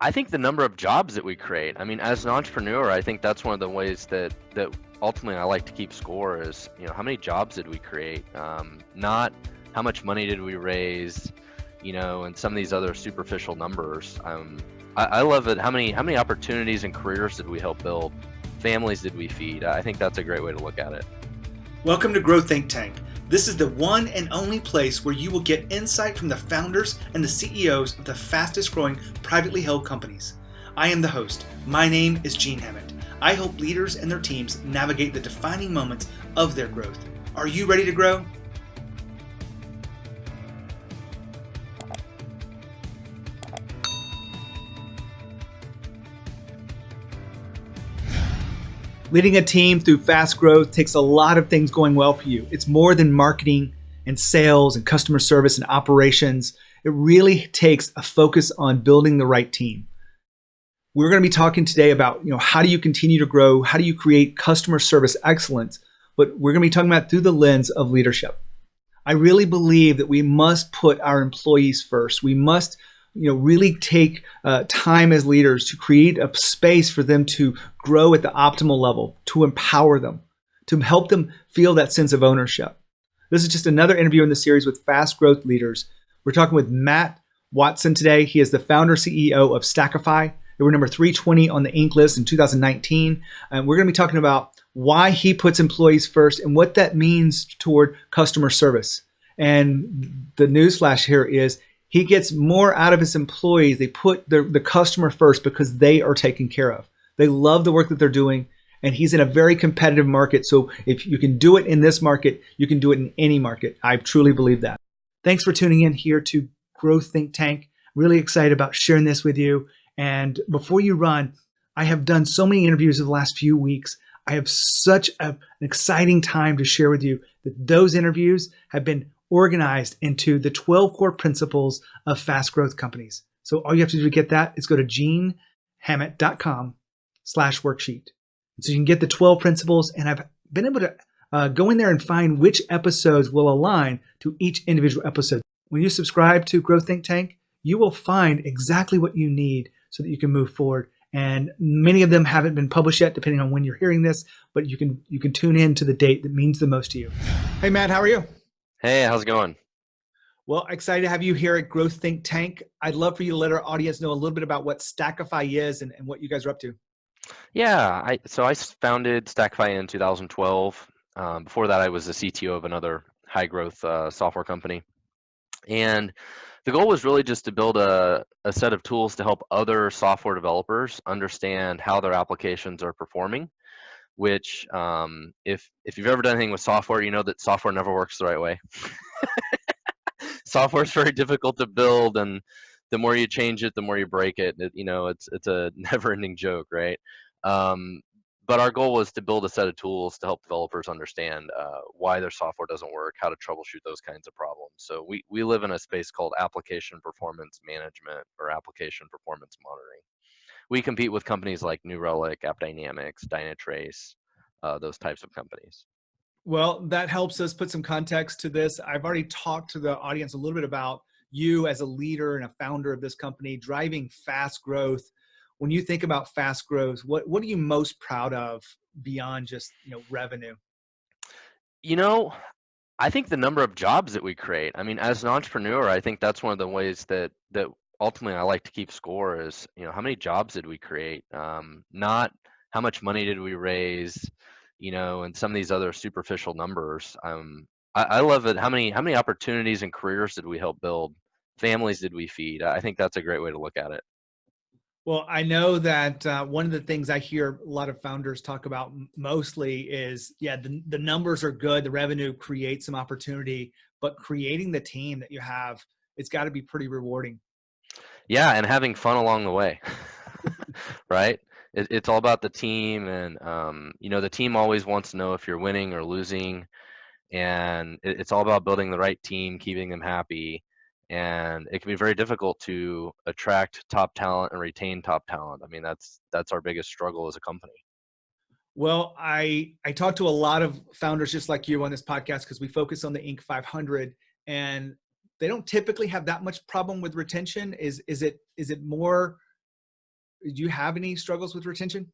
I think the number of jobs that we create. I mean, as an entrepreneur, I think that's one of the ways that ultimately I like to keep score is, how many jobs did we create? Not how much money did we raise, and some of these other superficial numbers. I love it. How many opportunities and careers did we help build? Families did we feed? I think that's a great way to look at it. Welcome to Grow Think Tank. This is the one and only place where you will get insight from the founders and the CEOs of the fastest growing privately held companies. I am the host. My name is Gene Hammett. I help leaders and their teams navigate the defining moments of their growth. Are you ready to grow? Leading a team through fast growth takes a lot of things going well for you. It's more than marketing and sales and customer service and operations. It really takes a focus on building the right team. We're going to be talking today about, how do you continue to grow? How do you create customer service excellence? But we're going to be talking about through the lens of leadership. I really believe that we must put our employees first. We must really take time as leaders to create a space for them to grow at the optimal level, to empower them, to help them feel that sense of ownership. This is just another interview in the series with fast growth leaders. We're talking with Matt Watson today. He is the founder CEO of Stackify. They were number 320 on the Inc. list in 2019. And we're going to be talking about why he puts employees first and what that means toward customer service. And the newsflash here is he gets more out of his employees. They put the customer first because they are taken care of. They love the work that they're doing, and he's in a very competitive market. So if you can do it in this market, you can do it in any market. I truly believe that. Thanks for tuning in here to Growth Think Tank. Really excited about sharing this with you. And before you run, I have done so many interviews over the last few weeks. I have such an exciting time to share with you that those interviews have been organized into the 12 core principles of fast growth companies. So all you have to do to get that is go to genehammett.com/worksheet. So you can get the 12 principles, and I've been able to go in there and find which episodes will align to each individual episode. When you subscribe to Growth Think Tank, you will find exactly what you need so that you can move forward. And many of them haven't been published yet, depending on when you're hearing this, but you can tune in to the date that means the most to you. Hey, Matt, how are you? Hey, how's it going? Well, excited to have you here at Growth Think Tank. I'd love for you to let our audience know a little bit about what Stackify is and what you guys are up to. Yeah, I founded Stackify in 2012. Before that, I was the CTO of another high growth software company. And the goal was really just to build a set of tools to help other software developers understand how their applications are performing, which if you've ever done anything with software, you know that software never works the right way. Software is very difficult to build, and the more you change it, the more you break it. It's a never-ending joke, right? But our goal was to build a set of tools to help developers understand why their software doesn't work, how to troubleshoot those kinds of problems. So we live in a space called application performance management or application performance monitoring. We compete with companies like New Relic, AppDynamics, Dynatrace, those types of companies. Well, that helps us put some context to this. I've already talked to the audience a little bit about you as a leader and a founder of this company driving fast growth. When you think about fast growth, what are you most proud of beyond just revenue? I think the number of jobs that we create. I mean, as an entrepreneur, I think that's one of the ways that ultimately I like to keep score is, how many jobs did we create? Not how much money did we raise, and some of these other superficial numbers. I love it. How many opportunities and careers did we help build? Families did we feed? I think that's a great way to look at it. Well, I know that one of the things I hear a lot of founders talk about mostly is, the numbers are good, the revenue creates some opportunity, but creating the team that you have, it's got to be pretty rewarding. Yeah, and having fun along the way, right? It's all about the team, and the team always wants to know if you're winning or losing, and it's all about building the right team, keeping them happy. And it can be very difficult to attract top talent and retain top talent. I mean, that's our biggest struggle as a company. Well, I talk to a lot of founders just like you on this podcast because we focus on the Inc. 500, and they don't typically have that much problem with retention. Is it more Do you have any struggles with retention?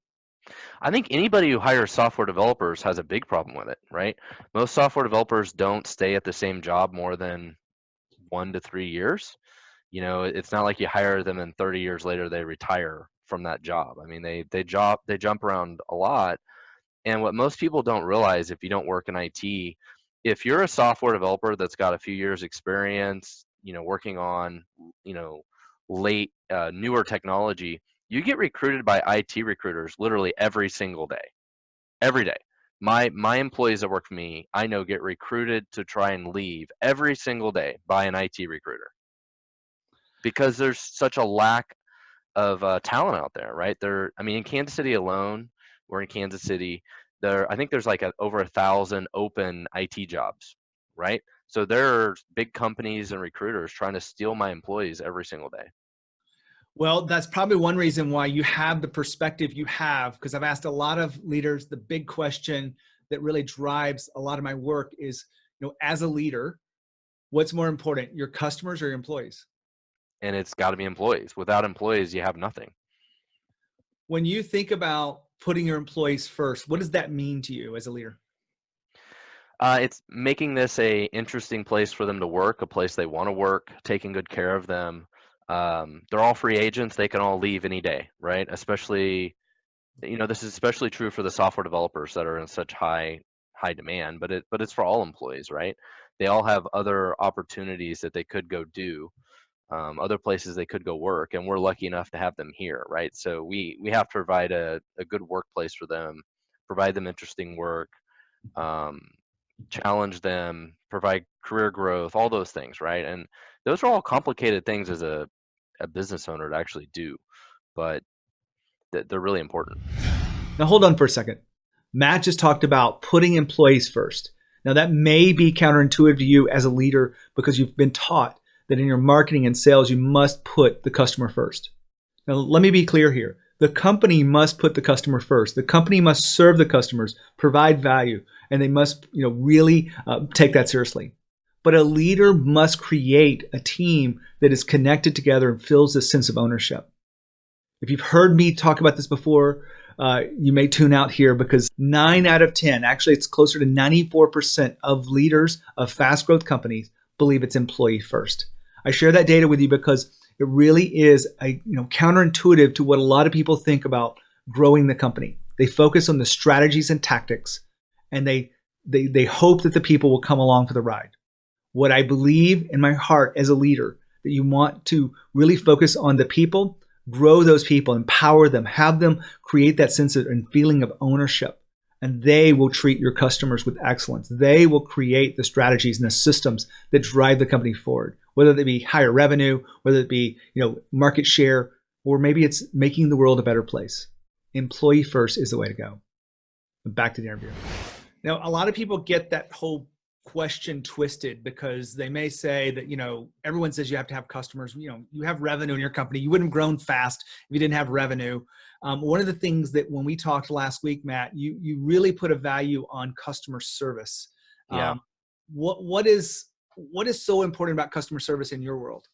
I think anybody who hires software developers has a big problem with it, right? Most software developers don't stay at the same job more than 1 to 3 years. It's not like you hire them and 30 years later they retire from that job. I mean, they jump around a lot. And what most people don't realize, if you don't work in IT, if you're a software developer that's got a few years experience, working on, you know, late newer technology, you get recruited by IT recruiters literally every single day, every day. My employees that work for me, I know, get recruited to try and leave every single day by an IT recruiter because there's such a lack of talent out there, right? I mean, in Kansas City alone, we're in Kansas City. I think there's like over 1,000 open IT jobs, right? So there's big companies and recruiters trying to steal my employees every single day. Well, that's probably one reason why you have the perspective you have, because I've asked a lot of leaders, the big question that really drives a lot of my work is, as a leader, what's more important, your customers or your employees? And it's got to be employees. Without employees, you have nothing. When you think about putting your employees first, what does that mean to you as a leader? It's making this a interesting place for them to work, a place they want to work, taking good care of them. They're all free agents. They can all leave any day, right? Especially, this is especially true for the software developers that are in such high demand, but it's for all employees, right? They all have other opportunities that they could go do, other places they could go work, and we're lucky enough to have them here, right? So we have to provide a good workplace for them, provide them interesting work, um, challenge them, provide career growth, all those things, right? And those are all complicated things as a business owner to actually do, but they're really important. Now, hold on for a second. Matt just talked about putting employees first. Now, that may be counterintuitive to you as a leader because you've been taught that in your marketing and sales, you must put the customer first. Now, let me be clear here. The company must put the customer first. The company must serve the customers, provide value, and they must, really take that seriously. But a leader must create a team that is connected together and feels this sense of ownership. If you've heard me talk about this before, you may tune out here because 9 out of 10, actually it's closer to 94% of leaders of fast growth companies believe it's employee first. I share that data with you because it really is counterintuitive to what a lot of people think about growing the company. They focus on the strategies and tactics, and they hope that the people will come along for the ride. What I believe in my heart as a leader, that you want to really focus on the people, grow those people, empower them, have them create that sense of and feeling of ownership. And they will treat your customers with excellence. They will create the strategies and the systems that drive the company forward, whether it be higher revenue, whether it be market share, or maybe it's making the world a better place. Employee first is the way to go. Back to the interview. Now, a lot of people get that whole question twisted because they may say that, everyone says you have to have customers, you have revenue in your company. You wouldn't have grown fast if you didn't have revenue. One of the things that when we talked last week, Matt, you really put a value on customer service. Yeah. What is so important about customer service in your world?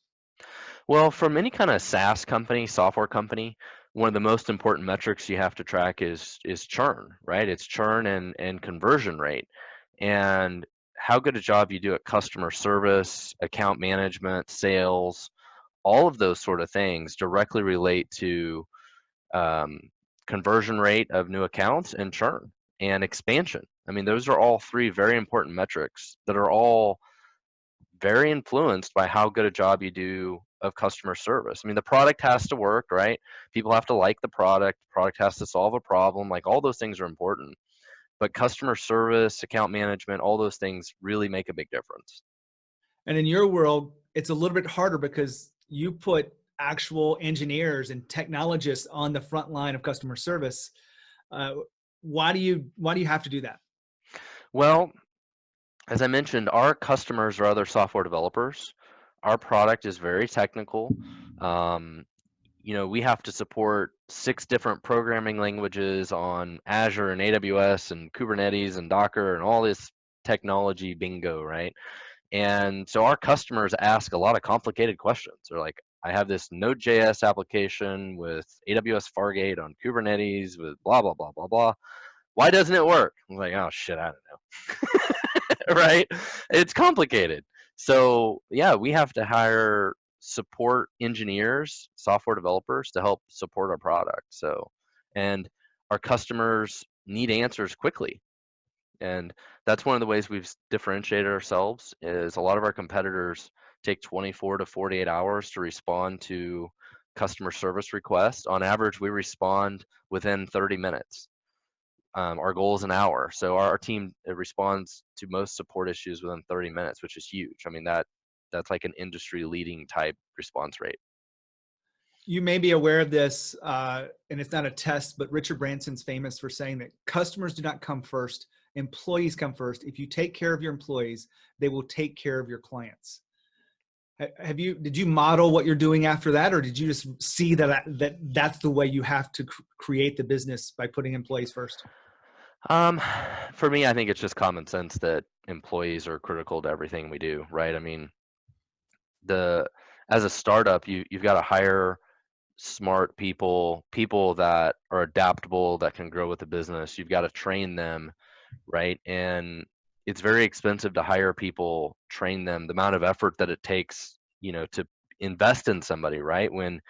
Well, from any kind of SaaS company, software company, one of the most important metrics you have to track is churn, right? It's churn and conversion rate. And how good a job you do at customer service, account management, sales, all of those sort of things directly relate to um, conversion rate of new accounts and churn and expansion. I mean, those are all three very important metrics that are all very influenced by how good a job you do of customer service. I mean, the product has to work, right? People have to like the product has to solve a problem, like all those things are important. But customer service, account management, all those things really make a big difference. And in your world, it's a little bit harder because you put actual engineers and technologists on the front line of customer service. Uh, why do you have to do that? Well, as I mentioned, our customers are other software developers. Our product is very technical. Um, we have to support 6 different programming languages on Azure and AWS and Kubernetes and Docker and all this technology bingo, right? And so our customers ask a lot of complicated questions. They're like, I have this Node.js application with AWS Fargate on Kubernetes with blah, blah, blah, blah, blah. Why doesn't it work? I'm like, oh shit, I don't know. Right? It's complicated. So yeah, we have to hire support engineers, software developers to help support our product. So, and our customers need answers quickly. And that's one of the ways we've differentiated ourselves is a lot of our competitors take 24 to 48 hours to respond to customer service requests. On average, we respond within 30 minutes. Our goal is an hour. So our team responds to most support issues within 30 minutes, which is huge. I mean, that's like an industry leading type response rate. You may be aware of this, and it's not a test, but Richard Branson's famous for saying that customers do not come first, employees come first. If you take care of your employees, they will take care of your clients. Did you model what you're doing after that, or did you just see that's the way you have to create the business by putting employees first? For me, I think it's just common sense that employees are critical to everything we do, right? I mean, as a startup, you've got to hire smart people, people that are adaptable, that can grow with the business. You've got to train them, right? And it's very expensive to hire people, train them, the amount of effort that it takes, to invest in somebody, right? When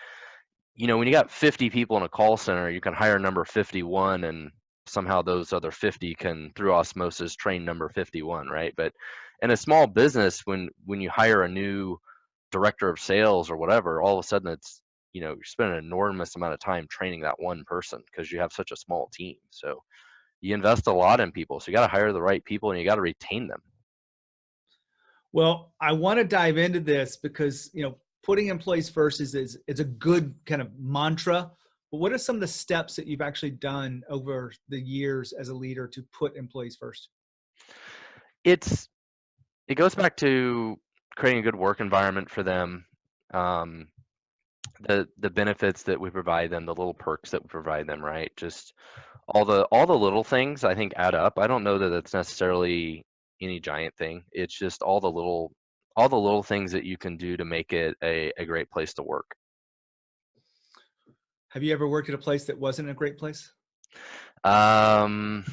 you got 50 people in a call center, you can hire number 51 and somehow those other 50 can, through osmosis, train number 51, right? But in a small business, when you hire a new director of sales or whatever, all of a sudden you're spending an enormous amount of time training that one person because you have such a small team. So you invest a lot in people. So you got to hire the right people and you got to retain them. Well, I want to dive into this because, putting employees first is a good kind of mantra, but what are some of the steps that you've actually done over the years as a leader to put employees first? It goes back to creating a good work environment for them. The benefits that we provide them, the little perks that we provide them, right? Just all the little things I think add up. I don't know that it's necessarily any giant thing. It's just all the little things that you can do to make it a great place to work. Have you ever worked at a place that wasn't a great place? Um,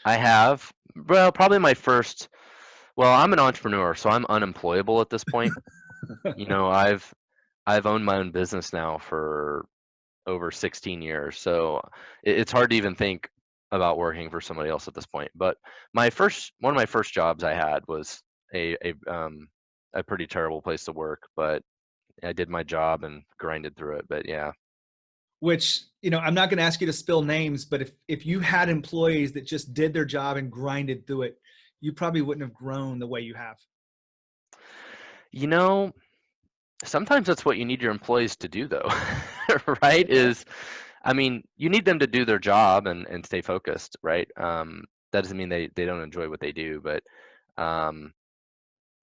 I have. Well, probably my first. Well, I'm an entrepreneur, so I'm unemployable at this point. I've owned my own business now for over 16 years, so it's hard to even think about working for somebody else at this point. But one of my first jobs I had was a pretty terrible place to work, but I did my job and grinded through it. But yeah. Which, I'm not going to ask you to spill names, but if you had employees that just did their job and grinded through it, you probably wouldn't have grown the way you have. Sometimes that's what you need your employees to do, though, right? I mean, you need them to do their job and stay focused, right? That doesn't mean they don't enjoy what they do, but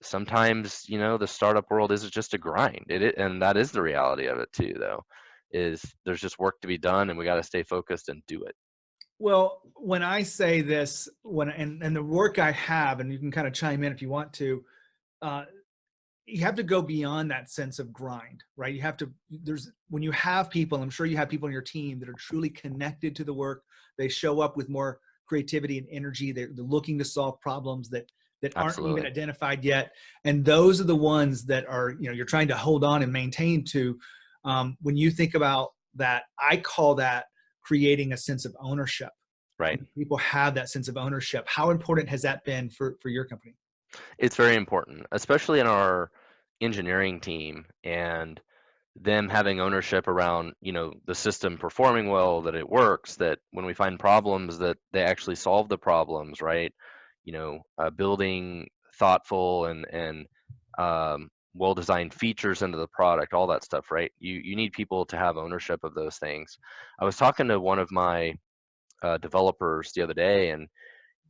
sometimes, the startup world is just a grind. And that is the reality of it too, though, is there's just work to be done and we got to stay focused and do it. Well, when I say this, and the work I have, and you can kind of chime in if you want to, you have to go beyond that sense of grind, right? When you have people, I'm sure you have people on your team that are truly connected to the work. They show up with more creativity and energy. They're looking to solve problems that aren't Absolutely. even identified yet. And those are the ones that are, you're trying to hold on and maintain to. When you think about that, I call that creating a sense of ownership. Right. People have that sense of ownership. How important has that been for your company? It's very important, especially in our engineering team and them having ownership around, the system performing well, that it works, that when we find problems, that they actually solve the problems, right? Building thoughtful and well-designed features into the product, all that stuff, right? You need people to have ownership of those things. I was talking to one of my developers the other day, and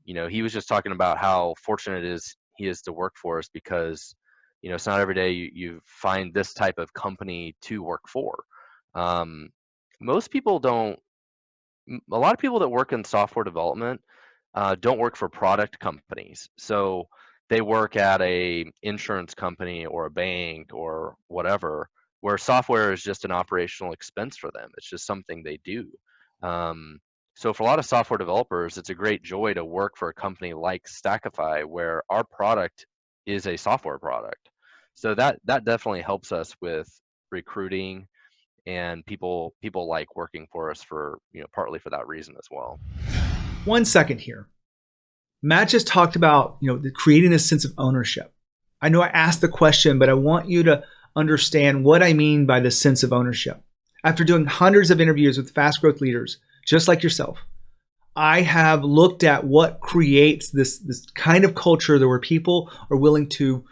he was just talking about how fortunate he is to work for us because it's not every day you find this type of company to work for. Most people don't. A lot of people that work in software development don't work for product companies. So they work at a insurance company or a bank or whatever, where software is just an operational expense for them. It's just something they do. Um, so for a lot of software developers, it's a great joy to work for a company like Stackify, where our product is a software product. So that definitely helps us with recruiting, and people like working for us for, partly for that reason as well. 1 second here. Matt just talked about, creating a sense of ownership. I know I asked the question, but I want you to understand what I mean by the sense of ownership. After doing hundreds of interviews with fast growth leaders, just like yourself, I have looked at what creates this kind of culture where people are willing to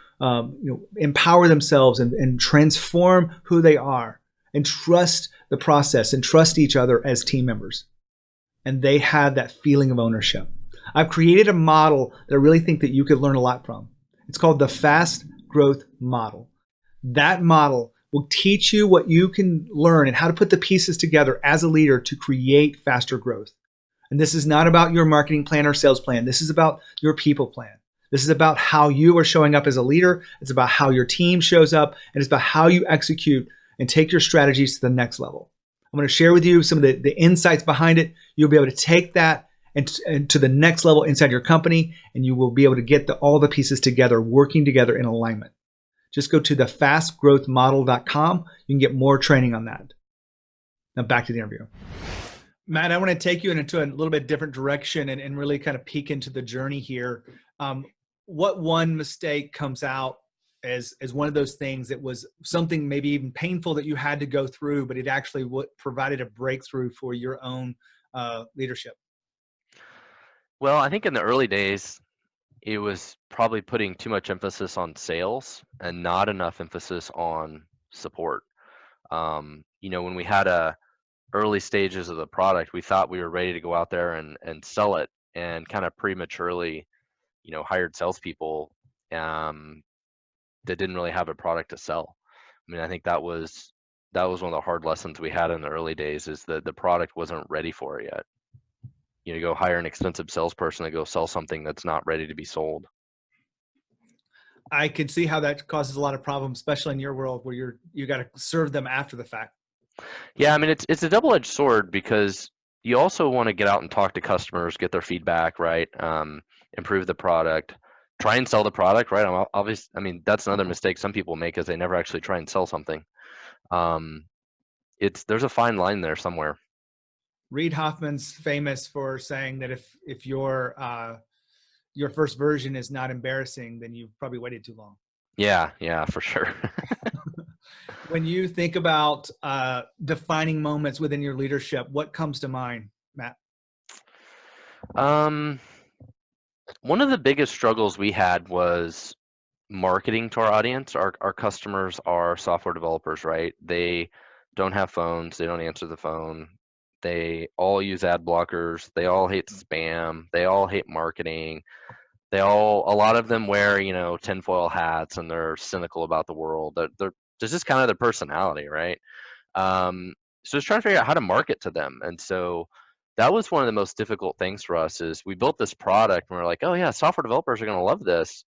empower themselves and transform who they are and trust the process and trust each other as team members. And they have that feeling of ownership. I've created a model that I really think that you could learn a lot from. It's called the Fast Growth Model. That model will teach you what you can learn and how to put the pieces together as a leader to create faster growth. And this is not about your marketing plan or sales plan. This is about your people plan. This is about how you are showing up as a leader. It's about how your team shows up, and it's about how you execute and take your strategies to the next level. I'm going to share with you some of the insights behind it. You'll be able to take that and to the next level inside your company, and you will be able to get all the pieces together, working together in alignment. Just go to thefastgrowthmodel.com. You can get more training on that. Now back to the interview. Matt, I want to take you into a little bit different direction and really kind of peek into the journey here. What one mistake comes out as one of those things that was something maybe even painful that you had to go through, but it actually provided a breakthrough for your own leadership? Well, I think in the early days, it was probably putting too much emphasis on sales and not enough emphasis on support. When we had early stages of the product, we thought we were ready to go out there and sell it, and kind of prematurely, hired salespeople that didn't really have a product to sell. I mean, I think that was one of the hard lessons we had in the early days, is that the product wasn't ready for it yet. You go hire an expensive salesperson to go sell something that's not ready to be sold. I can see how that causes a lot of problems, especially in your world where you got to serve them after the fact. Yeah, I mean, it's a double-edged sword, because you also want to get out and talk to customers, get their feedback, right? Improve the product, try and sell the product, right? I mean, that's another mistake some people make, is they never actually try and sell something. There's a fine line there somewhere. Reid Hoffman's famous for saying that if your first version is not embarrassing, then you've probably waited too long. Yeah, for sure. When you think about defining moments within your leadership, what comes to mind, Matt? One of the biggest struggles we had was marketing to our audience. Our customers are software developers, right? They don't have phones. They don't answer the phone. They all use ad blockers. They all hate spam. They all hate marketing. A lot of them wear, tinfoil hats, and they're cynical about the world. They're just kind of their personality, right? So just trying to figure out how to market to them. And so that was one of the most difficult things for us. Is we built this product and we're like, oh yeah, software developers are going to love this.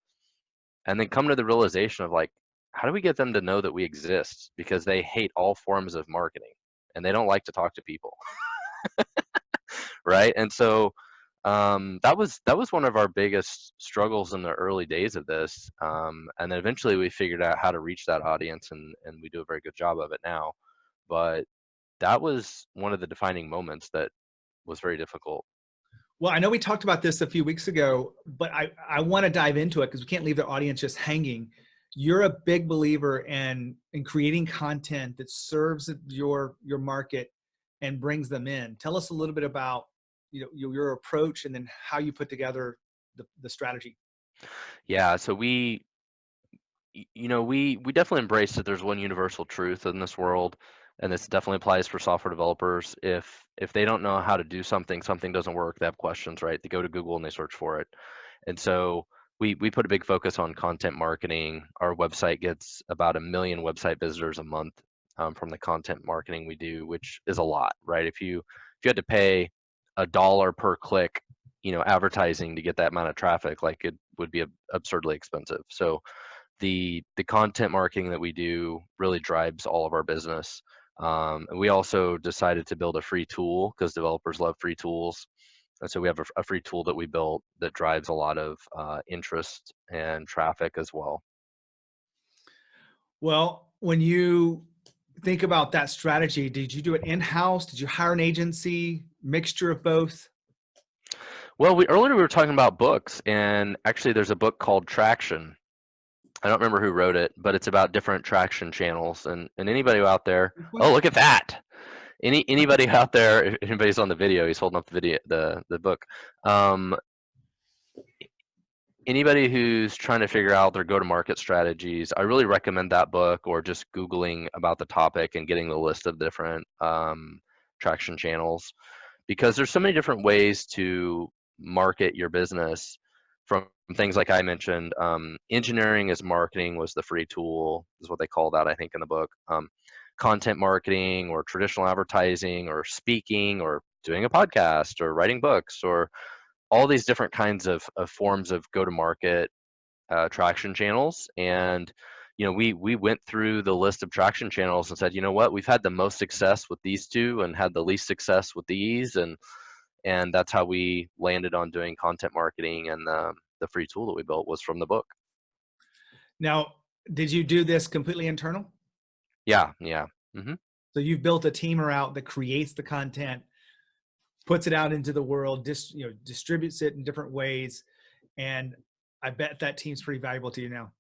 And then come to the realization of, like, how do we get them to know that we exist? Because they hate all forms of marketing and they don't like to talk to people. Right. And so that was one of our biggest struggles in the early days of this. And then eventually we figured out how to reach that audience, and we do a very good job of it now. But that was one of the defining moments that was very difficult. Well, I know we talked about this a few weeks ago, but I want to dive into it because we can't leave the audience just hanging. You're a big believer in creating content that serves your market and brings them in. Tell us a little bit about your approach and then how you put together the strategy. Yeah, so we definitely embrace that there's one universal truth in this world, and this definitely applies for software developers. If they don't know how to do something doesn't work, they have questions, right? They go to Google and they search for it. And so we put a big focus on content marketing. Our website gets about 1 million website visitors a month from the content marketing we do, which is a lot, right? If you had to pay $1 per click, advertising to get that amount of traffic, like, it would be absurdly expensive. So the content marketing that we do really drives all of our business. And we also decided to build a free tool because developers love free tools. And so we have a free tool that we built that drives a lot of interest and traffic as well. Well, when you think about that strategy, did you do it in-house? Did you hire an agency, mixture of both? Well, earlier we were talking about books, and actually there's a book called Traction. I don't remember who wrote it, but it's about different traction channels. And anybody out there, oh, look at that. Anybody out there, if anybody's on the video, he's holding up the book. Anybody who's trying to figure out their go-to-market strategies, I really recommend that book, or just Googling about the topic and getting the list of different traction channels, because there's so many different ways to market your business, from things like I mentioned. Engineering as marketing was the free tool, is what they call that, I think, in the book. Content marketing, or traditional advertising, or speaking, or doing a podcast, or writing books, or all these different kinds of forms of go-to-market traction channels. And we went through the list of traction channels and said, you know what, we've had the most success with these two and had the least success with these, and that's how we landed on doing content marketing. And the free tool that we built was from the book. Now, did you do this completely internal? Yeah. Mm-hmm. So you've built a team around that creates the content, puts it out into the world, distributes it in different ways, and I bet that team's pretty valuable to you now.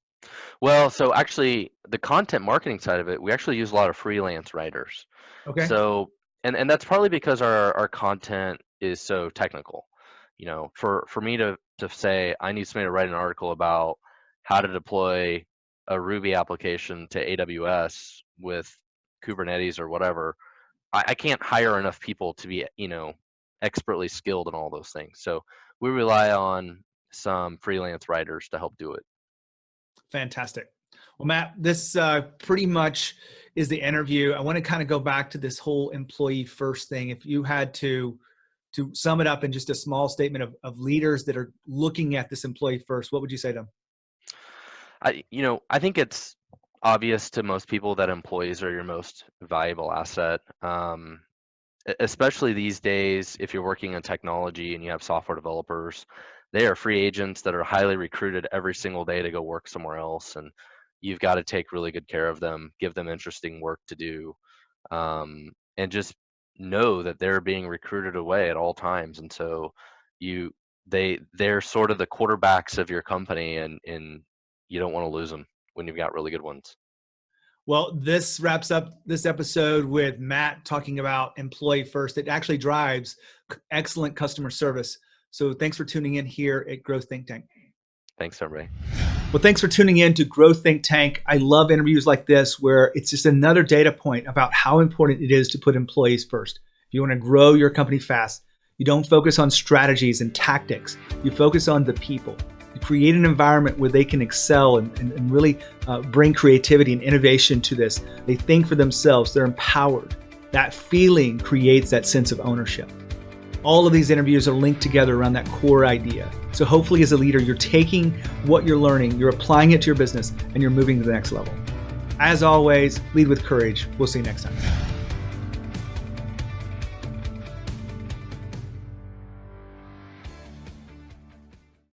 Well, so actually, the content marketing side of it, we actually use a lot of freelance writers. Okay. So, and that's probably because our content is so technical. For me to say I need somebody to write an article about how to deploy a Ruby application to AWS with Kubernetes or whatever, I can't hire enough people to be, expertly skilled in all those things. So we rely on some freelance writers to help do it. Fantastic. Well, Matt, this pretty much is the interview. I want to kind of go back to this whole employee first thing. If you had to sum it up in just a small statement of leaders that are looking at this employee first, what would you say to them? I think it's obvious to most people that employees are your most valuable asset. Especially these days, if you're working in technology and you have software developers, they are free agents that are highly recruited every single day to go work somewhere else. And you've got to take really good care of them, give them interesting work to do, and just know that they're being recruited away at all times. And so they're sort of the quarterbacks of your company, and you don't want to lose them when you've got really good ones. Well, this wraps up this episode with Matt talking about employee first. It actually drives excellent customer service. So thanks for tuning in here at Growth Think Tank. Thanks, everybody. Well, thanks for tuning in to Growth Think Tank. I love interviews like this, where it's just another data point about how important it is to put employees first. If you want to grow your company fast, you don't focus on strategies and tactics. You focus on the people. You create an environment where they can excel and really bring creativity and innovation to this. They think for themselves. They're empowered. That feeling creates that sense of ownership. All of these interviews are linked together around that core idea. So hopefully as a leader, you're taking what you're learning, you're applying it to your business, and you're moving to the next level. As always, lead with courage. We'll see you next time.